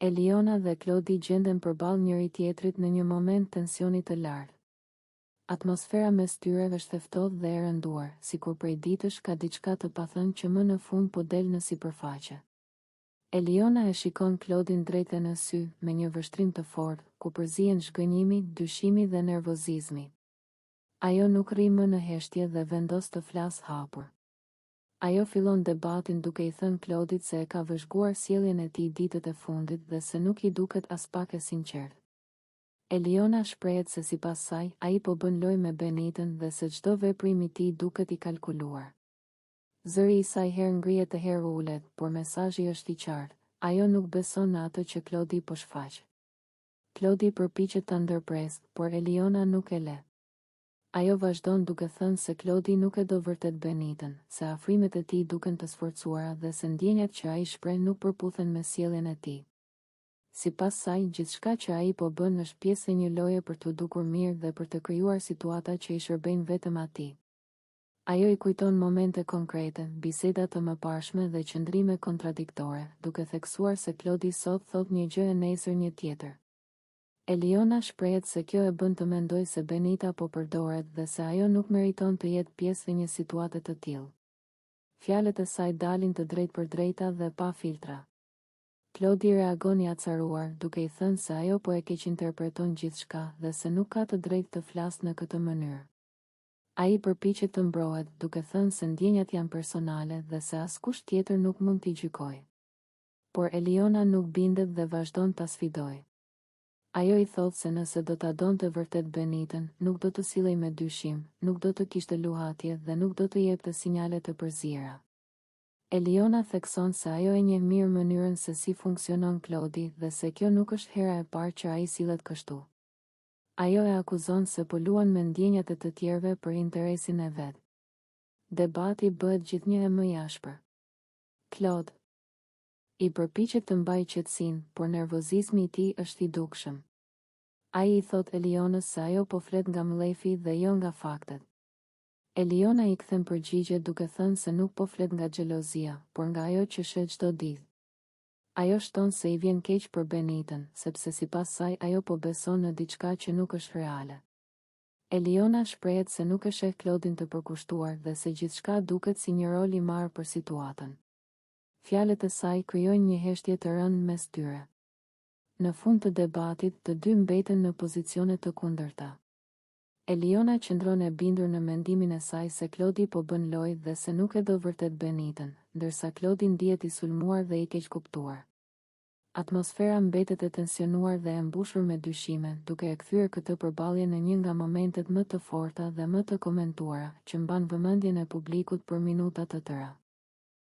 Eliona dhe Klodi gjenden përballë njëri tjetrit në një moment tensioni të lartë. Atmosfera mes tyre është e ftohtë dhe e rënduar, sikur prej ditësh ka diçka të pathënë që më në fund po del në sipërfaqe. Eliona e shikon Klodin drejt në sy, me një vështrim të fortë, ku përzihen zhgënjimi, dyshimi dhe nervozizmi. Ajo nuk rri më në heshtje dhe vendos të flasë hapur. Ajo fillon debatin duke i thënë Klodit se e ka vëzhguar sjelljen e tij ditët e fundit dhe se nuk i duket as pak e sinqert. Eliona shprehet se sipas saj, ai po bën lojë me Benitën dhe se çdo veprim i tij duket i kalkuluar. Zëri i saj herë ngrihet e herë ulet, por mesazhi është i qartë. Ajo nuk beson në atë që Klodi po shfaq. Klodi përpiqet ta ndërpresë, por Eliona nuk e le. Ajo vazhdon duke thënë se Klodi nuk e do vërtet Benitën, se afrimet e tij duken të sforcuara dhe se ndjenjat që ai shpreh nuk përputhen me sjelljen e tij. Sipas saj, gjithçka që ai po bën është pjesë e një loje për të dukur mirë dhe për të krijuar situata që i shërbejnë vetëm atij. Ajo i kujton momente konkrete, biseda të mëparshme dhe qëndrime kontradiktore, duke theksuar se Klodi sot thot një gjë e nesër një tjetër. Eliona shprehet se kjo e bën të mendoj se Benita po përdoret dhe se ajo nuk meriton të jetë pjesë e një situate të tillë. Fjalët e saj dalin të drejtë për drejta dhe pa filtra. Klodi reagon i acaruar, duke i thënë se ajo po e keqinterpreton gjithçka dhe se nuk ka të drejtë të flasë në këtë mënyrë. Ai përpiqet të mbrohet, duke thënë se ndjenjat janë personale dhe se askush tjetër nuk mund t'i gjykojë. Por Eliona nuk bindet dhe vazhdon ta sfidojë. Ajo i thotë se nëse do ta donte vërtet Benitën, nuk do të sillej me dyshim, nuk do të kishte luhatje dhe nuk do të jepte sinjale të përziera. Eliona thekson se ajo e njeh mirë mënyrën se si funksionon Klodi dhe se kjo nuk është hera e parë që ai sillet kështu. Ajo e akuzon se po luan me ndjenjat e të tjerëve për interesin e vet. Debati bëhet gjithnjë e më i ashpër. Klod i përpiqet të mbajë qetësinë, por nervozizmi i tij është i dukshëm. Ai i thot Elionës se ajo po flet nga mlefi dhe jo nga faktet. Eliona i kthen përgjigje duke thënë se nuk po flet nga xhelozia, por nga ajo që sheh çdo ditë. Ajo shton se i vjen keq për Benitën, sepse sipas saj ajo po beson në diçka që nuk është reale. Eliona shprehet se nuk e sheh Klodin të përkushtuar dhe se gjithçka duket si një rol i marrë për situatën. Fjalët e saj krijojnë një heshtje të rëndë mes tyre. Në fund të debatit, të dy mbeten në pozicione të kundërta. Eliona qëndron e bindur në mendimin e saj se Klodi po bën lojë dhe se nuk e do vërtet Benitën, ndërsa Klodi ndihet i sulmuar dhe i keqkuptuar. Atmosfera mbetet e tensionuar dhe e mbushur me dyshime, duke e kthyer këtë përballje në një nga momentet më të forta dhe më të komentuara, që mban vëmendjen e publikut për minuta të tëra.